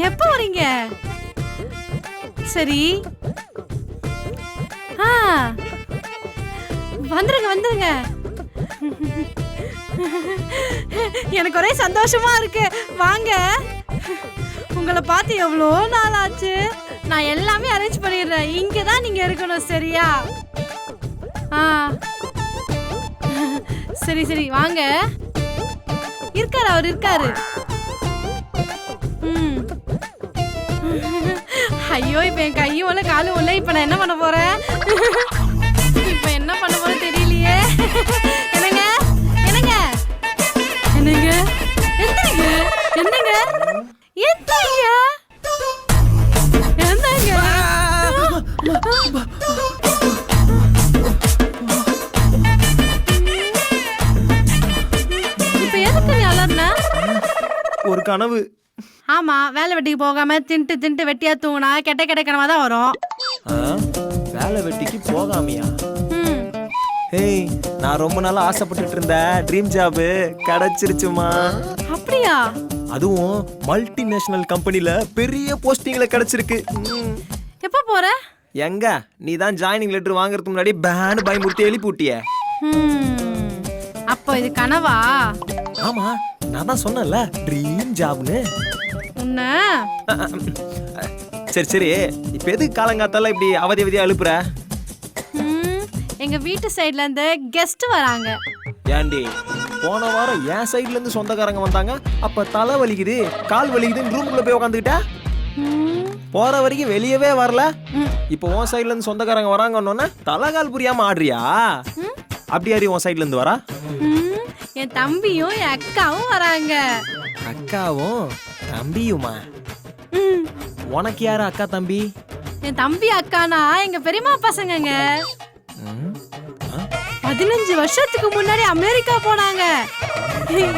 எப்ப வரீங்க? சரி. வந்துருங்க வந்துருங்க. எனக்கு ஒரே சந்தோஷமா இருக்கு. வாங்க. உங்களை பார்த்து எவ்வளோ நாள் ஆச்சு. நான் எல்லாமே அரேஞ்ச் பண்ணிடுறேன். இங்கே தான் நீங்க இருக்கணும், சரியா? சரி சரி வாங்க. இருக்காரு, அவர் இருக்காரு. ஐயோ, இப்ப என் கையும் இல்ல காலும் இல்ல. இப்ப நான் என்ன பண்ண போறேன்? இப்ப என்ன பண்ண போறேன் தெரியலையே. என்னங்க என்னங்க என்னங்க எந்தங்க என்னங்க எந்தங்க எந்தங்க இப்ப எதுக்கு நீ அலர்ன? ஒரு கனவு. ஆமா, வேலை வெட்டிக்கு போகாம தின்ட்டு வெட்டியா தூங்கினா கெட்ட கெட்ட கனவா தான் வரும். வேலை வெட்டிக்கு போகாமையா? ஏய், நான் ரொம்ப நாளா ஆசைப்பட்டுட்டு இருந்த ட்ரீம் ஜாப் கிடைச்சிருச்சுமா. அப்படியா? அதுவும் மல்டிநேஷனல் கம்பெனில பெரிய போஸ்டிங்ல கிடைச்சிருக்கு. எப்ப போற? எங்க நீ தான் ஜாயினிங் லெட்டர் வாங்குறதுக்கு முன்னாடி பேன் பயமுறுத்தி எழுப்பி விட்டிய. அப்போ இது கனவா? ஆமா, நான் தான் சொன்னேன்ல ட்ரீம் ஜாப்னு. சரி சரி, இப்ப எதுக்கு காலங்காத்தால இப்படி அவதியா அழுப்புற? எங்க வீட்டு சைடுல இருந்து கெஸ்ட் வராங்க. ஏண்டி, போன வாரம் என் சைடுல இருந்து சொந்தக்காரங்க வந்தாங்க. அப்ப தலை வலிக்குது கால் வலிக்குதுன்னு ரூமுக்குள்ள போய் உட்காந்துக்கிட்ட. போற வரைக்கும் வெளியவே வரல. இப்ப உன் சைடுல இருந்து சொந்தக்காரங்க வராங்கன்னு தலை கால் புரியாம ஆடுறியா? அப்படி யாரி உன் சைடுல இருந்து வரா? என் தம்பியும் என் அக்காவும் வராங்க. அக்காவும் தம்பியுமா? உனக்கு யாரு அக்கா தம்பி? என் தம்பி அக்கானா எங்க பெரியம்மா பசங்கங்க. 15 வருஷத்துக்கு முன்னாடி அமெரிக்கா போனாங்க.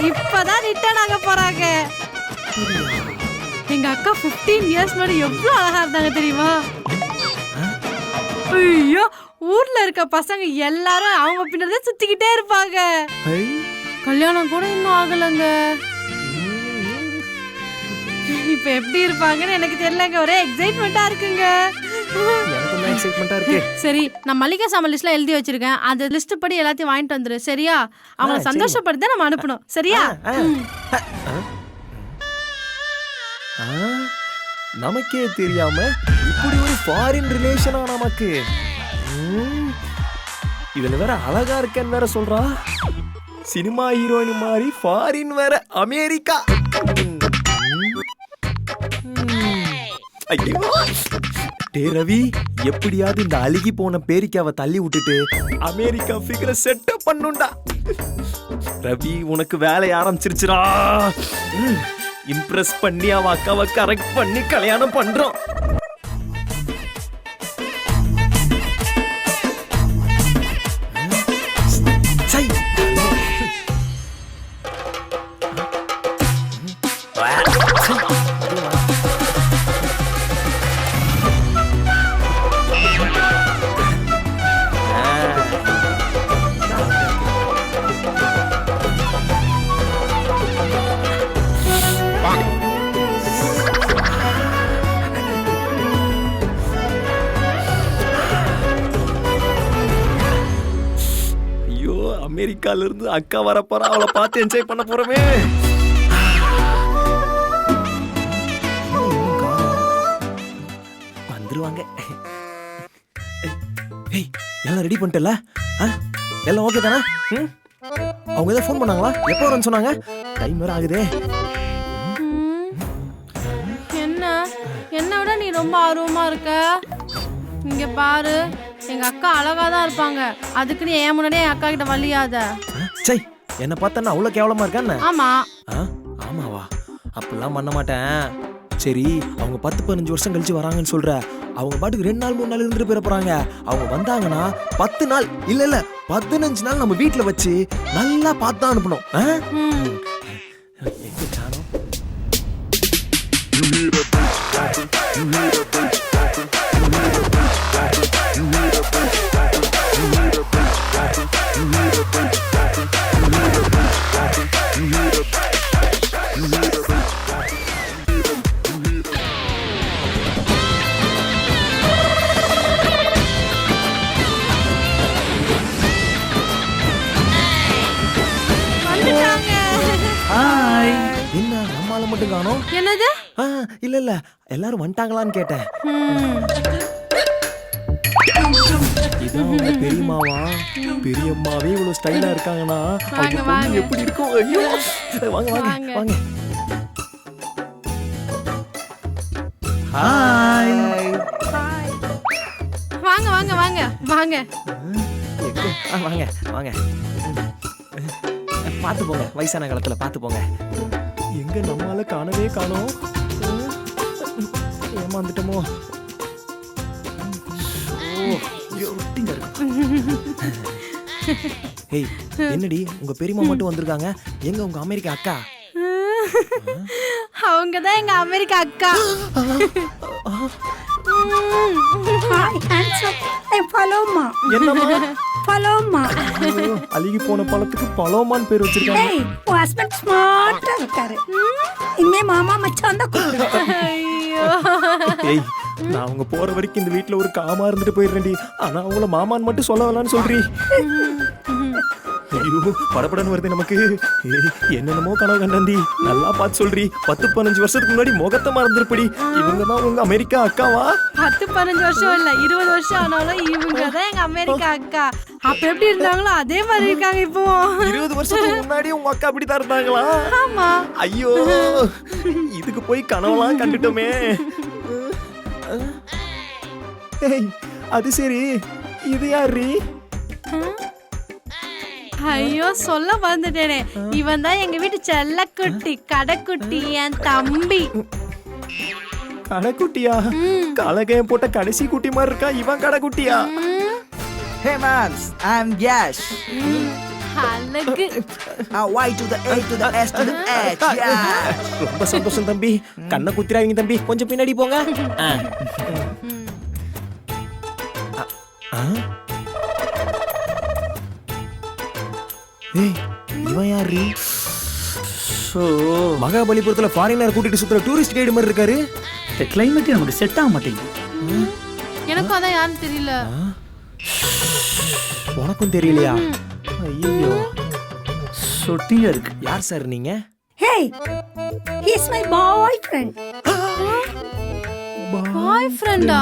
இப்பதான் ரிட்டர்ன் ஆக போறாங்க. எங்க அக்கா 15 இயர்ஸ் முன்னாடி எவ்வளவு அழகா இருந்தாங்க தெரியுமா? ஐயோ, ஊர்ல இருக்க பசங்க எல்லாரும் அவங்க பின்னாடி சுத்திக்கிட்டே இருப்பாங்க. கல்யாணம் கூட இன்னும் ஆகலங்க. இப்ப எப்படி இருப்பாங்கன்னு எனக்கு தெரியலங்க. ஒரே எக்ஸைட்மெண்டா இருக்குங்க. சரி, நான் மளிகை சாமான் லிஸ்ட்ல எழுதி வச்சிருக்கேன். அந்த லிஸ்ட் படி எல்லாத்தையும் வாங்கிட்டு வந்துரு, சரியா? அவங்கள சந்தோஷப்படுத்த நம்ம அனுப்பணும், சரியா? நமக்கே தெரியாம இப்படி ஒரு ஃபாரின் ரிலேஷனா நமக்கு. இதுல வேற அழகா இருக்கேன்னு வேற சொல்றா. சினிமா ஹீரோயின் மாதிரி ஃபாரின் வேற, அமெரிக்கா. ஐயோ டே ரவி, எப்படியாவது இந்த அழுகி போன பேரிக்காவை தள்ளி விட்டுட்டு அமெரிக்கா ஃபிகரை செட்டப் பண்ணுண்டா. ரவி, உனக்கு வேலை ஆரம்பிச்சிருச்சுடா. இம்ப்ரெஸ் பண்ணி அவ அக்காவை கரெக்ட் பண்ணி கல்யாணம் பண்றோம். அமெரிக்கால இருந்து அக்கா வர போறா. அவளை பார்த்து என்ஜாய் பண்ண போறமே. வந்துருவாங்க. ஏய், எல்லாம் ரெடி பண்ணிட்டல? எல்லாம் ஓகே தானே? அவங்க ஏதோ ஃபோன் பண்ணாங்களா? எப்போ வரேன்னு சொன்னாங்க? டைம் வேற ஆகுதே. என்ன விட நீ ரொம்ப ஆர்வமா இருக்க. இங்க பாரு, எங்க அக்கா அழகா தான் இருப்பாங்க. அதுக்கு நீ ஏன் முன்னாடியே என் அக்கா கிட்ட வலியாத. சை, என்ன பார்த்தா அவ்வளவு கேவலமா இருக்கான்னு? ஆமா. ஆமாவா? அப்படிலாம் பண்ண மாட்டேன். சரி, அவங்க 10-15 வருஷம் கழிச்சு வராங்கன்னு சொல்ற. அவங்க பாட்டுக்கு 2 நாள் 3 நாள் இருந்துட்டு போயிட போறாங்க. அவங்க வந்தாங்கன்னா 10 நாள் இல்ல 15 நாள் நம்ம வீட்டுல வச்சு நல்லா பார்த்து அனுப்பணும். மட்டும் காணோம். என்னது? இல்ல இல்ல எல்லாரும் வந்துட்டாங்களான்னு கேட்டேன். இதான் உங்க பெரியம்மாவா? பெரியம்மாவே இவ்வளவு ஸ்டைலா இருக்காங்கன்னா அவங்க பொண்ணு எப்படி இருக்கும்? ஐயோ வாங்க வாங்க வாங்க. ஹாய். வாங்க வாங்க வாங்க வாங்க. வாங்க வாங்க. பாத்து போங்க, வயசான காலத்துல பாத்து போங்க. எங்க நம்மால காணவே காணோம். ஏமாந்துட்டோமோ? ஏய் என்னடி உங்க பெரியம்மா மட்டும் வந்திருக்காங்க, எங்க உங்க அமெரிக்கா அக்கா? அவங்கதான் எங்க அமெரிக்கா அக்கா. Hi handsome. பலோமா. என்னம்மா? பலோமா. அழுகி போன பழத்துக்கு பலோமான்னு பேர் வச்சிருக்காங்க. ஏய் உன் ஹஸ்பண்ட் ஸ்மார்ட்டா இருக்காரு. இனிமே மாமா மச்சான் தான் கூப்பிடுவேன். ஐயோ ஏய் நான் அவங்க போற வரைக்கும் இந்த வீட்ல ஒரு காமா இருந்துட்டு போயிடுறேன்டி. ஆனா அவங்கள மாமான்னு மட்டும் சொல்ல வேணாம்னு சொல்றீ. ஐயோ படப்படன்னு வருது நமக்கு. என்னென்னமோ கனவு கண்டாண்டி. நல்லா பார்த்து சொல்றீ. 10-15 வருஷத்துக்கு முன்னாடி முகத்தை மறந்துருப்படி. இவங்க தான் உங்க அமெரிக்கா அக்காவா? 10-15 வருஷம் இல்ல 20 வருஷம் ஆனாலும் இவங்க தான் எங்க அமெரிக்கா அக்கா. அப்ப எப்படி இருந்தாங்களோ அதே மாதிரி இருக்காங்க இப்போ. 20 வருஷத்துக்கு முன்னாடி உங்க அக்கா அப்படிதான் இருந்தாங்களா? ஆமா. ஐயோ இதுக்கு போய் கனவெல்லாம் கண்டுட்டோமே. ஏய் அது சரி, இது யாரு? ஐயோ சொல்ல மறந்துட்டேனே, இவன் தான் எங்க வீட்டு செல்லக்குட்டி, கடைக்குட்டி, என் தம்பி. கடைக்குட்டியா? கலகையம் போட்ட கடைசி குட்டி மாதிரி இருக்கா இவன் கடைக்குட்டியா? Hey mans, I'm Yash. அழகு. Y to the A to the S to the H. Yeah. ரொம்ப சந்தோஷம் தம்பி. கண்ணை குத்திராதீங்க தம்பி, கொஞ்சம் பின்னாடி போங்க. ஏய் இவன் யாரு? மகாபலிபுரத்துல ஃபாரினர் கூட்டிட்டு சுத்துற டூரிஸ்ட் கைடு மாதிரி இருக்காரு. இந்த கிளைமேட் நமக்கு செட் ஆக மாட்டேங்குது. எனக்கும் அதான் யாருன்னு தெரியல. உனக்கும் தெரியலையா? ஐயோ சொட்டியா இருக்கு. யார் சார் நீங்க? Hey, he's my boyfriend. Boy ஃப்ரெண்டா?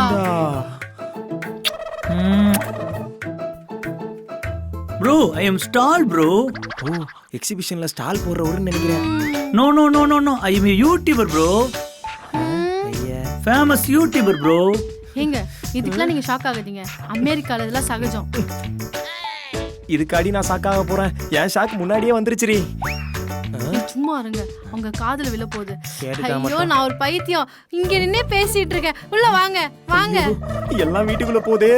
Bro I am stall bro. ஓ எக்ஸிபிஷன்ல ஸ்டால் போடுறவருன்னு நினைக்கிறேன். No no no no no I am a YouTuber bro. ஐயா ஃபேமஸ் யூடியூபர் ப்ரோ. ஏங்க இதுக்கெல்லாம் நீங்க ஷாக் ஆகாதீங்க. அமெரிக்கால இதெல்லாம் சகஜம். இதுக்காடி நான் ஷாக்காக போறேன். என் ஷாக் முன்னாடியே வந்துருச்சுரி. சும்மா இருங்க, அவங்க காதுல விழ போகுது. கேட்டுட்டா ஐயோ மட்டும். நான் ஒரு பைத்தியம் இங்க நின்னே பேசிட்டு இருக்கேன். உள்ள வாங்க வாங்க. எல்லாம் வீட்டுக்குள்ள போதே.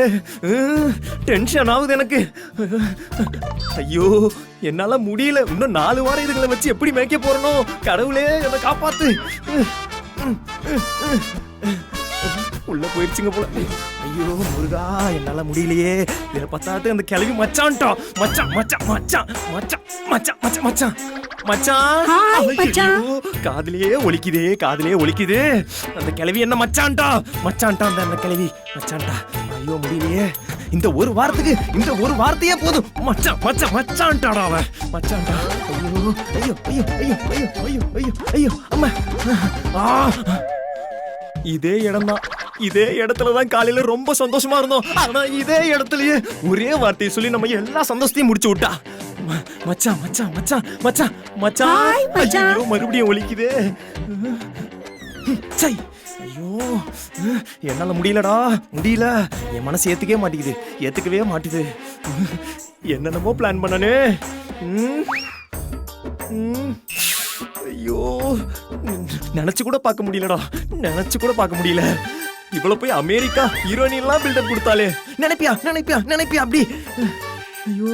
டென்ஷன் ஆகுது எனக்கு. ஐயோ என்னால முடியல. இன்னும் 4 வாரம் இதுகளை வச்சு எப்படி மேய்க்க போறனோ? கடவுளே என்னை காப்பாத்து. உள்ள போயிடுச்சுங்க போல. ஐயோ முருகா என்னால முடியலையே. இதுல பத்தாத்து அந்த கிளவி மச்சான்ட்டா. மச்சான் மச்சான் மச்சான் மச்சான் மச்சான் மச்சான் மச்சான் மச்சான். Hi, மச்சான். ஐயோ, காதுலயே ஒலிக்குதே, காதுலயே ஒலிக்குது. அந்த கிளவி என்ன மச்சான்ட்டா. மச்சான்ட்டா அந்த கிளவி மச்சான்ட்டா. ஐயோ முடியலையே. இந்த ஒரு வாரத்துக்கு இந்த ஒரு வார்த்தையே போதும். மச்சான் மச்சான் மச்சான்ட்டாடா அவன். மச்சான்ட்டா. ஐயோ ஐயோ ஐயோ ஐயோ ஐயோ ஐயோ ஐயோ ஐயோ அம்மா. இதே இடம்தான். இதே இடத்துலதான் காலையில ரொம்ப சந்தோஷமா இருந்தோம். ஆனா இதே இடத்துலயே ஒரே வார்த்தையை சொல்லி நம்ம எல்லா சந்தோஷத்தையும் முடிச்சு விட்டா. மச்சான் மச்சான் மச்சான் மச்சான் மச்சான். ஐயோ மறுபடியும் ஒலிக்குதே. சை ஐயோ என்னால முடியலடா, முடியல. என் மனசு ஏத்துக்கவே மாட்டேங்குது. என்னென்னமோ பிளான் பண்ணனே. ஐயோ நினைச்சு கூட பார்க்க முடியலடா, நினைச்சு கூட பார்க்க முடியல. இவ்வளவு போய் அமெரிக்கா ஹீரோயின்லாம் பில்டப் கொடுத்தாலே. நினைப்பியா நினைப்பியா நினைப்பியா அப்படி. ஐயோ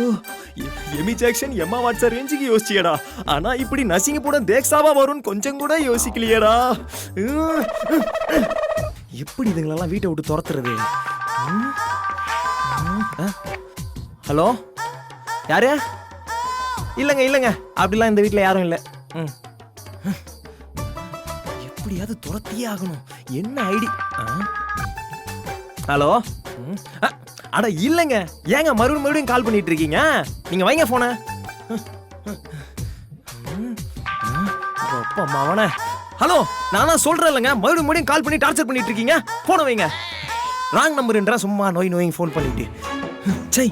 எமி ஜாக்சன் எம்மா வாட்ஸர் ரேஞ்சுக்கு யோசிச்சியடா. ஆனா இப்படி நசிங்க போட தேக்ஸாவா வரும்னு கொஞ்சம் கூட யோசிக்கலையேடா. எப்படி இதுங்களெல்லாம் வீட்டை விட்டு துரத்துறது? ஹலோ யாரு? இல்லைங்க இல்லைங்க அப்படிலாம் இந்த வீட்டில் யாரும் இல்லை. எப்படியாவது துரத்தியே ஆகணும். என்ன ஐடி? ஹலோ அட இல்லைங்க. ஏங்க மறுபடியும் கால் பண்ணிட்டு இருக்கீங்க? நீங்க வைங்க போன. அப்பா மவன ஹலோ நானா சொல்றேன் இல்லைங்க, மறுபடியும் கால் பண்ணி டார்ச்சர் பண்ணிட்டு இருக்கீங்க. போன வைங்க. ராங் நம்பர்ன்றா சும்மா நோய் ஃபோன் பண்ணிட்டு. சை,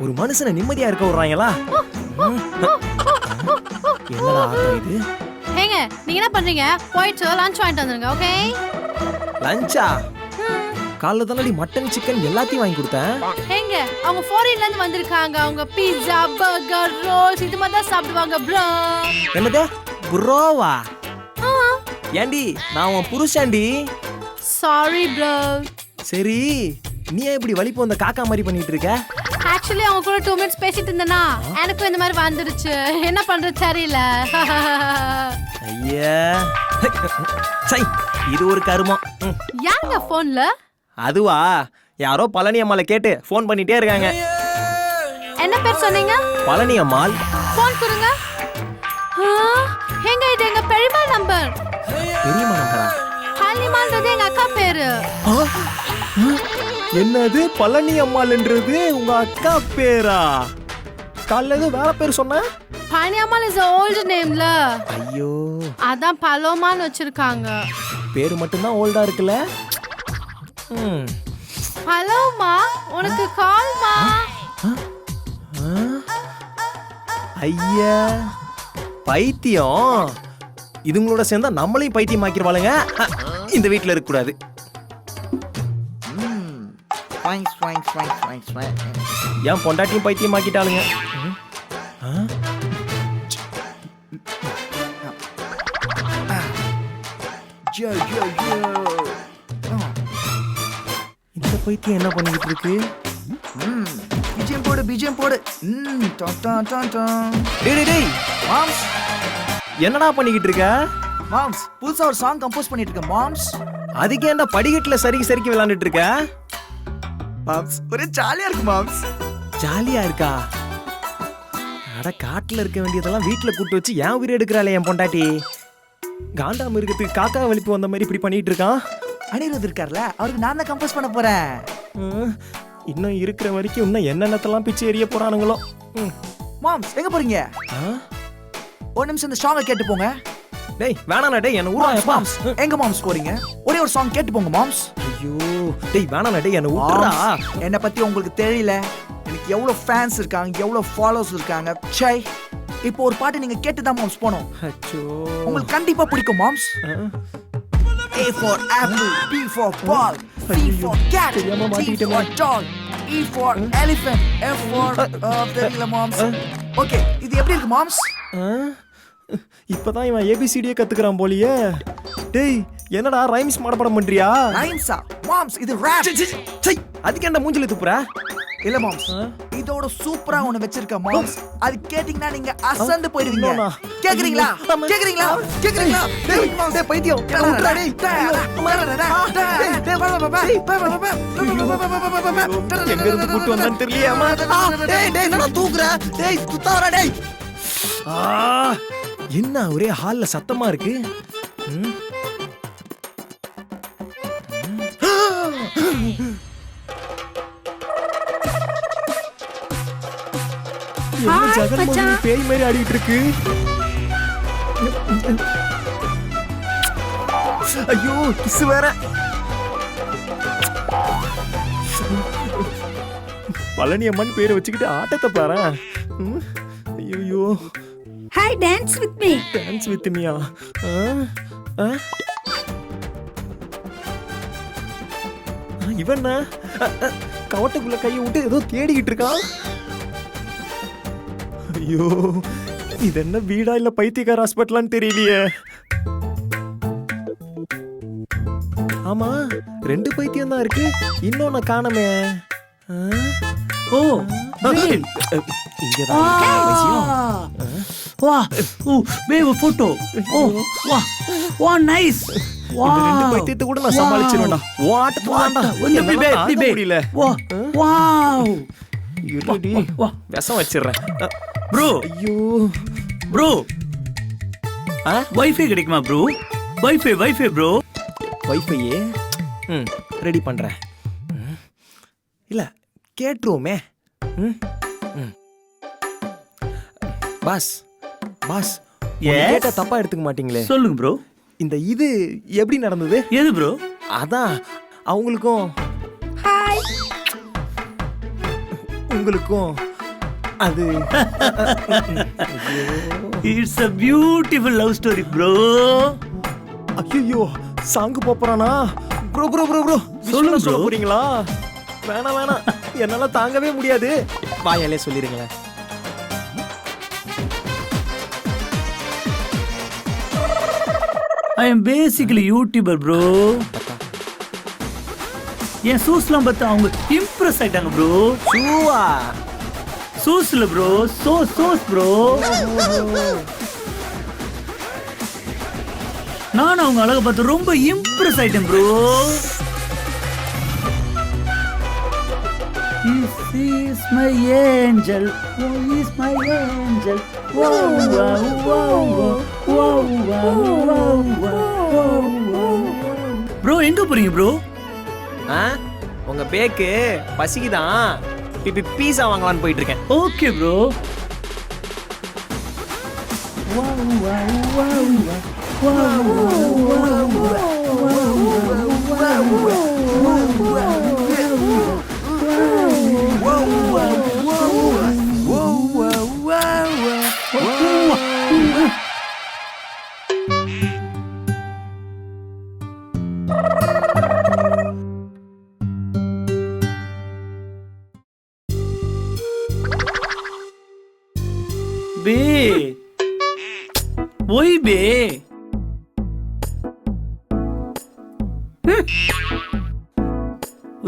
ஒரு மனுஷனை நிம்மதியா இருக்க விடுறாங்களா? என்னடா ஆட்டம் இது? ஏங்க நீங்க என்ன பண்றீங்க? போயிட்டு லஞ்ச் வாங்கிட்டு வந்துருங்க. ஓகே? லஞ்சா? காலைல தானடி மட்டன் சிக்கன் எல்லாத்தையும் வாங்கி கொடுத்தேன். ஏங்க அவங்க ஃபாரின்ல இருந்து வந்திருக்காங்க. அவங்க பீட்சா, பர்கர், ரோல்ஸ் இது மாதிரி தான் சாப்பிடுவாங்க ப்ரோ. என்னது ப்ரோவா? ஏண்டி நான் உன் புருஷன்டி. Sorry bro. சரி, நீ ஏன் இப்படி வலிப்பு வந்த காக்கா மாதிரி பண்ணிட்டு இருக்க? ஆக்சுவலி அவங்க கூட 2 minutes பேசிட்டு இருந்தேனா எனக்கும் இந்த மாதிரி வந்துருச்சு. என்ன பண்றது தெரியல. ஐயா, சை, இது ஒரு கருமம். யாங்க போன்ல? அதுவா, யாரோ பழனி அம்மாளை கேட்டு ஃபோன் பண்ணிட்டே இருக்காங்க. என்ன பேர் சொன்னீங்க? பழனி அம்மாள். போன் கொடுங்க. எங்க இது எங்க பெரியம்மா நம்பர். பெரியம்மா நம்பரா? ஹலிமான்றது எங்க அக்கா பேரு. என்னது பழனி அம்மாள்ன்றது உங்க அக்கா பேரா? காலைல ஏதோ வேற பேர் சொன்ன. பழனியம்மாள் இஸ் ஓல்ட் நேம்ல. ஐயோ, அதான் பலோமான்னு வச்சிருக்காங்க. பேரு மட்டும்தான் ஓல்டா இருக்குல்ல. பலோமா உனக்கு கால்மா. ஐயா, பைத்தியம். இதுங்களோட சேர்ந்தா நம்மளையும் பைத்தியம் ஆக்கிடுவாளுங்க. இந்த வீட்டுல இருக்க கூடாது. ஏன் பொண்டாட்டியும் பைத்தியம் ஆக்கிட்டாளுங்க? இந்த பைத்தியம் என்ன பண்ணிக்கிட்டு இருக்கு? பிஜிஎம் போடு. டேய் டேய், மாம்ஸ், என்னடா பண்ணிக்கிட்டு இருக்க? மாம்ஸ் புதுசா ஒரு சாங் கம்போஸ் பண்ணிட்டு இருக்கேன் மாம்ஸ். அதுக்கு ஏன்டா படிக்கட்டுல சறுக்கி விளையாண்டுட்டு இருக்க? மாம்ஸ் ஒரே ஜாலியா இருக்கு மாம்ஸ். ஜாலியா இருக்கா? அட, காட்டுல இருக்க வேண்டியதெல்லாம் வீட்டுல கூட்டு வச்சு ஏன் உயிர் எடுக்கிறாளே என் பொண்டாட்டி. காண்டா மிருகத்துக்கு காக்கா வலிப்பு வந்த மாதிரி இப்படி பண்ணிட்டு இருக்கான். அனிருத் இருக்கார்ல, அவருக்கு நான் தான் கம்போஸ் பண்ண போறேன். இன்னும் இருக்கிற வரைக்கும் இன்னும் என்னென்னத்தெல்லாம் பிச்சு எறிய போறானுங்களோ. மாம்ஸ் எங்க போறீங்க? ஒரு நிமிஷம் இந்த சாங்கை கேட்டு போங்க. டேய் வேணாண்ணா, டேய் என்ன ஊரா மாம்ஸ் எங்க மாம்ஸ் போறீங்க? ஒரே ஒரு சாங் கேட்டு போங்க மாம்ஸ். ஐயோ, டேய் வேணாண்ணா, டேய் என்ன ஊட்டுறா. என்னை பத்தி உங்களுக்கு தெரியல, எனக்கு எவ்வளவு ஃபேன்ஸ் இருக்காங்க, எவ்வளவு ஃபாலோவர்ஸ் இருக்காங்க. சை, இப்போ ஒரு பாட்டு நீங்க கேட்டு தான் மாம்ஸ் போனோம். அச்சோ, உங்களுக்கு கண்டிப்பா பிடிக்கும் moms. A for apple, B for ball, C for cat, D for dog, E for elephant, F for தெரியல மாம்ஸ். ஓகே, இது எப்படி இருக்கு மாம்ஸ்? இப்பதான் இவன் ஏபிசிடியே கத்துக்கிறான் போலியே. டேய் என்னடா ரைம்ஸ் மனப்பாடம் பண்றியா? ரைம்ஸா? மாம்ஸ் இது ராப். சை, அதுக்கு என்ன மூஞ்சில துப்புற? இல்ல மாம்ஸ், இதோட சூப்பரா ஒன்னு வச்சிருக்க மாம்ஸ். அது கேட்டிங்கனா நீங்க அசந்து போயிடுவீங்க. கேக்குறீங்களா? கேக்குறீங்களா? கேக்குறீங்களா? டேய் மாம்ஸ், டேய் பைத்தியம், உட்றா டேய். எங்க இருந்து கூட்டி வந்தான்னு தெரியலையே அம்மா. டேய் டேய் என்னடா தூக்குற? டேய் குத்தாரா டேய். என்ன ஒரே ஹால்ல சத்தமா இருக்கு? பேய் மாதிரி ஆடிட்டு இருக்கு. ஐயோ, கிஸ் வேற. பழனி அம்மன் பேரை வச்சுக்கிட்டு ஆட்டத்தை பாரு. ஐயோ, hi, dance with me. Dance with மீயா? இவன் கவட்டுக்குள்ள கையை விட்டு ஏதோ தேடிக்கிட்டு இருக்கான். ஐயோ, இது என்ன வீடா இல்ல பைத்தியக்கார ஹாஸ்பிட்டலான்னு தெரியலையே. ஆமா, 2 பைத்தியம் தான் இருக்கு, இன்னொன்னு காணமே. ஓ, வா, ஓ பேவ் போட்டோ. ஓ வா, வா நைஸ். வா, 2 பைத்தியத்தை கூட நான் சமாளிச்சிருவேன்டா. வாட்டா முடியல. வா, வாவ். இருடி, விஷம் வச்சிடுறேன். ப்ரோ, ஐயோ ப்ரோ, வைஃபை கிடைக்குமா ப்ரோ? Wifi bro. வைஃபையே ரெடி பண்றேன். இல்ல கேட்ருவோமே. Pass Yes. கேட்டா தப்பா எடுத்துக்க மாட்டீங்களே. சொல்லுங்க ப்ரோ. இந்த இது எப்படி நடந்தது? எது ப்ரோ? அதான் அவங்களுக்கும் ஹாய். உங்களுக்கும் அது it's a beautiful love story bro. ஐயோ சாங் போறானா? ப்ரோ ப்ரோ ப்ரோ ப்ரோ சொல்லுங்க சொல்ல bro. போறீங்களா? வேணாம் என்னால தாங்கவே முடியாது. வாயாலே சொல்லிருங்களேன். I am basically YouTuber bro. என் சூஸ்லாம் பார்த்து அவங்க இம்ப்ரெஸ் ஆயிட்டாங்க ப்ரோ. சூவா சூஸ்ல ப்ரோ, சோஸ் ப்ரோ. நான் அவங்க அழகை பார்த்து ரொம்ப இம்ப்ரெஸ் ஆயிட்டேன் bro. This is my angel, oh is my angel, wow wow wow wow wow wow wow. Bro எங்க போறீங்க ப்ரோ? உங்க பேக்கு பசிக்குதான். பீஸா வாங்கலாம்னு போயிட்டு இருக்கேன். Okay bro. wow wow wow pay why பே.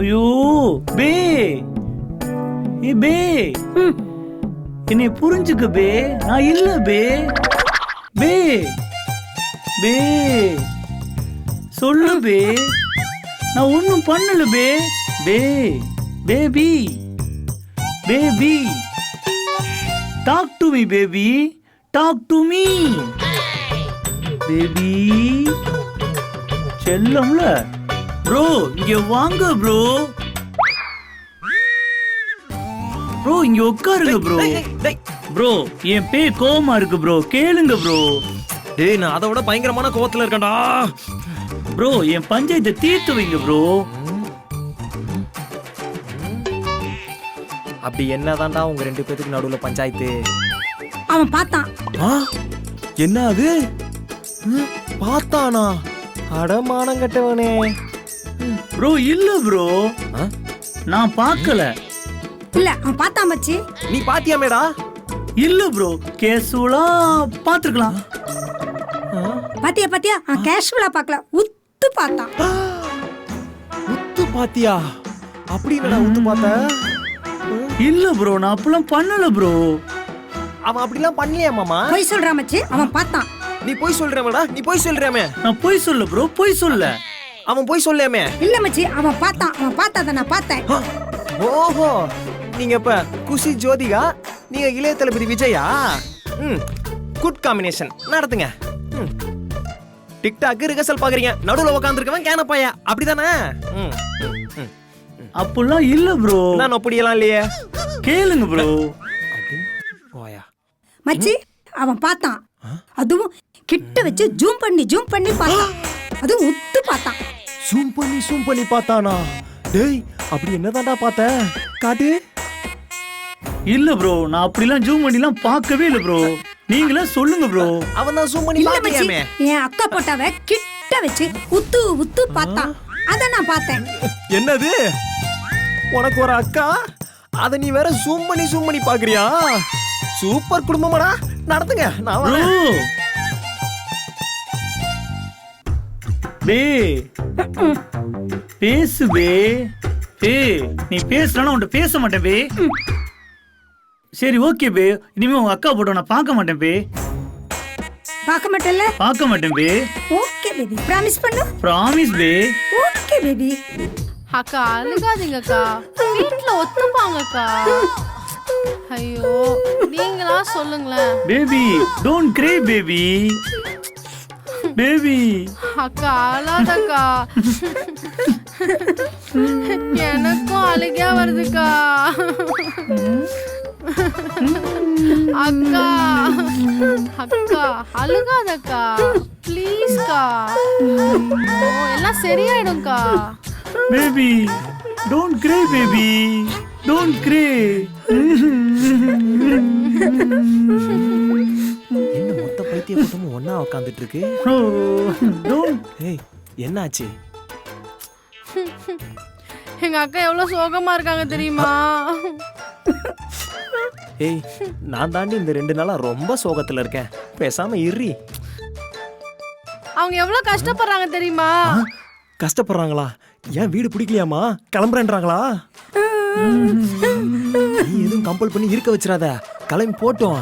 ஐயோ பே, ஏ பே, என்னை புரிஞ்சுக்க பே. நான் இல்ல பே. பே பே சொல்லு பே. நான் ஒண்ணும் பண்ணல bae. Bae baby baby talk to me baby, talk to me baby. செல்லம்ல ப்ரோ இங்க வாங்க ப்ரோ. ப்ரோ இங்க உட்காருங்க ப்ரோ. ப்ரோ என் பே கோவமா இருக்கு ப்ரோ, கேளுங்க ப்ரோ. டேய் நான் அதை விட பயங்கரமான கோவத்துல இருக்கேன்டா. ப்ரோ என் பஞ்சாயத்தை தீர்த்து வைங்க ப்ரோ. அப்படி என்னதான்டா உங்க ரெண்டு பேத்துக்கு நடுவுல பஞ்சாயத்து? அவன் பார்த்தான். என்ன அது? பார்த்தானா? அடமானம் கட்டவனே. ப்ரோ இல்ல ப்ரோ, நான் பார்க்கல. இல்ல அவன் பார்த்தான் மச்சி. நீ பாத்தியாமேடா? இல்ல ப்ரோ, கேசுவலா பாத்துக்கலாம். பாத்தியா அவன் கேஷுவலா பார்க்கல, உத்து பார்த்தான். உத்து பாத்தியா? அப்படி என்னடா உத்து பார்த்த? இல்ல ப்ரோ, நான் அப்பெல்லாம் பண்ணல ப்ரோ. அவன் அப்படிலாம் பண்ணலையா மாமா? போய் சொல்றா மச்சி, அவன் பார்த்தான். நீ போய் சொல்றேமேடா, நீ போய் சொல்றேமே. நான் போய் சொல்ல ப்ரோ, போய் சொல்ல. அவன் போய் சொல்லேமே. இல்ல மச்சி அவன் பார்த்தான், அவன் பார்த்தத நான் பார்த்தேன். ஓஹோ, நீங்க இப்ப குஷி ஜோதிகா, நீங்க இளைய தளபதி விஜயா. குட் காம்பினேஷன், நடத்துங்க. டிக்டாக் ரிகர்சல் பாக்குறீங்க, நடுவுல உட்காந்துருக்கவன் கேனப்பாயா, அப்படிதானே? அப்பெல்லாம் இல்ல ப்ரோ. நான் அப்படியெல்லாம் இல்லையே. கேளுங்க ப்ரோ. போயா மச்சி அவன் பார்த்தான், அதுவும் கிட்ட வச்சு ஜூம் பண்ணி பார்த்தான். அதுவும் உத்து பார்த்தான். ஜூம் பண்ணி பார்த்தானா? டேய் அப்படி என்னதான்டா பார்த்த? காட்டு. இல்ல ப்ரோ, நான் அப்படிலாம் ஜூம் பண்ணிலாம் பார்க்கவே இல்ல ப்ரோ. நீங்களே சொல்லுங்க ப்ரோ. அவன் தான் ஜூம் பண்ணி இல்ல மச்சி, பார்த்தியாமே. என் அக்கா போட்டாவ கிட்ட வச்சு உத்து பார்த்தான். அத நான் பார்த்தேன். என்னது? உனக்கு ஒரு அக்கா, அத நீ வேற ஜூம் பண்ணி பாக்குறியா? சூப்பர் குடும்பமாடா, நடத்துங்க. நான் ப்ரோ வரேன். பே பேசு பே. நீ பேசலன்னா உன்கிட்ட பேச மாட்டேன் பே. சரி ஓகே பே, இனிமே உங்க அக்கா போட்டோ நான் பார்க்க மாட்டேன் பே. பார்க்க மாட்டேல்ல? பார்க்க மாட்டேன் பே. ஓகே பேபி, ப்ராமிஸ் பண்ணு. Promise bae. Okay baby. அக்கா அழுகாதீங்கக்கா, வீட்டுல ஒத்துப்பாங்கக்கா. ஐயோ நீங்களா சொல்லுங்களேன். Baby don't cry baby. Baby அக்கா அழாதக்கா, எனக்கும் அழுகையா வருதுக்கா. அக்கா அக்கா அழுகாதக்கா ப்ளீஸ்க்கா. எல்லாம் சரியாயிடும்க்கா. Baby don't cry baby don't cry. என்ன மொத்த பைத்திய கூட்டமும் ஒண்ணா உட்காந்துட்டு இருக்கு? ஏய் என்னாச்சு? எங்க அக்கா எவ்வளவு சோகமா இருக்காங்க தெரியுமா? ஏய் நான் தாண்டி இந்த 2 நாளா ரொம்ப சோகத்துல இருக்கேன், பேசாம இரு. அவங்க எவ்வளவு கஷ்டப்படுறாங்க தெரியுமா? கஷ்டப்படுறாங்களா? ஏன் வீடு பிடிக்கலையாமா? கிளம்புறேன்றாங்களா? நீ எதுவும் கம்பல் பண்ணி இருக்க வச்சிடாத, கிளம்பி போட்டோம்.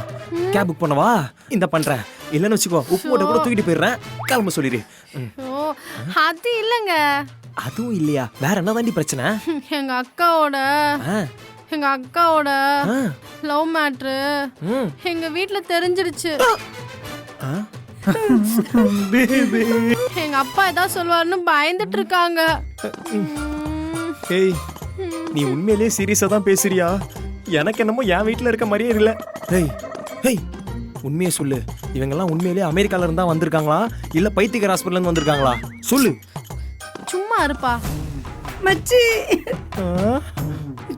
கேப் புக் பண்ணவா? இந்த பண்றேன், இல்லன்னு வச்சுக்கோ உப்பு போட்ட கூட தூக்கிட்டு போயிடுறேன். கிளம்ப சொல்லிடு. ஓ அது இல்லங்க. அதுவும் இல்லையா? வேற என்ன தாண்டி பிரச்சனை? எங்க அக்காவோட ஆ, எங்க அக்காவோட ஆ, லவ் மேட்ரு ம், எங்க வீட்ல தெரிஞ்சிருச்சு. ஆ. எங்க அப்பா ஏதாவது சொல்லுவாருன்னு பயந்துட்டு இருக்காங்க. ஏய் நீ உண்மையிலேயே சீரியஸா தான் பேசுறியா? எனக்கு என்னமோ என் வீட்ல இருக்க மாதிரியே இல்ல. ஏய் ஏய் உண்மையை சொல்லு, இவங்கெல்லாம் உண்மையிலேயே அமெரிக்கால இருந்தா வந்திருக்காங்களா இல்ல பைத்தியக்கார ஹாஸ்பிடல்ல இருந்து வந்திருக்காங்களா? சொல்லு. சும்மா இருப்பா. மச்சி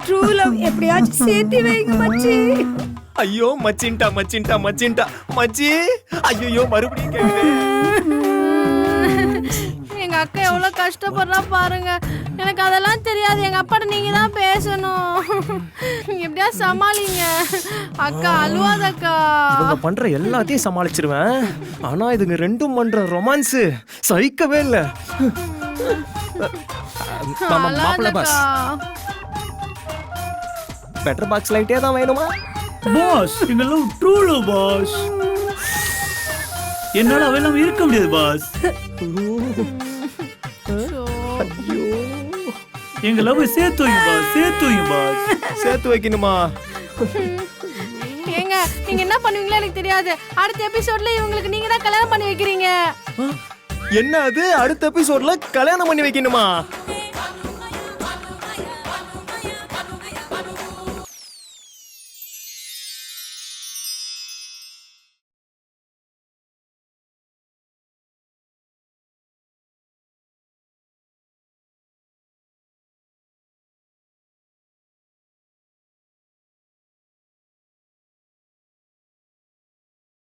ட்ரூ லவ் எப்படியாச்சும் சேர்த்து வைங்க மச்சி. ஐயோ மச்சின்டா மச்சின்டா மச்சின்டா மச்சி. ஐயோ மறுபடியும் கேக்குது. எங்க அக்கா எவ்வளவு கஷ்டப்படுறா பாருங்க. எனக்கு அதெல்லாம் தெரியாது. எங்க அப்பாட்ட நீங்க தான் பேசணும். எப்படியா சமாளிங்க. அக்கா அழுவாதக்கா. இவங்க பண்ற எல்லாத்தையும் சமாளிச்சிருவேன். ஆனா இதுங்க ரெண்டும் பண்ற ரொமான்ஸ் சகிக்கவே இல்ல. மாப்பிள்ள பாஸ், பெட்டர் பாக்ஸ் லைட்டே தான் வேணுமா? பாஸ் எங்க லவ் ட்ரூ லவ் பாஸ். என்னால அவெல்லாம் இருக்க முடியாது பாஸ். எங்க லவ் சேர்த்து வைங்க பாஸ், சேர்த்து வைங்க பாஸ். சேர்த்து வைக்கணுமா? ஏங்க நீங்க என்ன பண்ணுவீங்களோ எனக்கு தெரியாது. அடுத்த எபிசோட்ல இவங்களுக்கு நீங்க தான் கல்யாணம் பண்ணி வைக்கிறீங்க. என்ன அது? அடுத்த எபிசோட்ல கல்யாணம் பண்ணி வைக்கணுமா?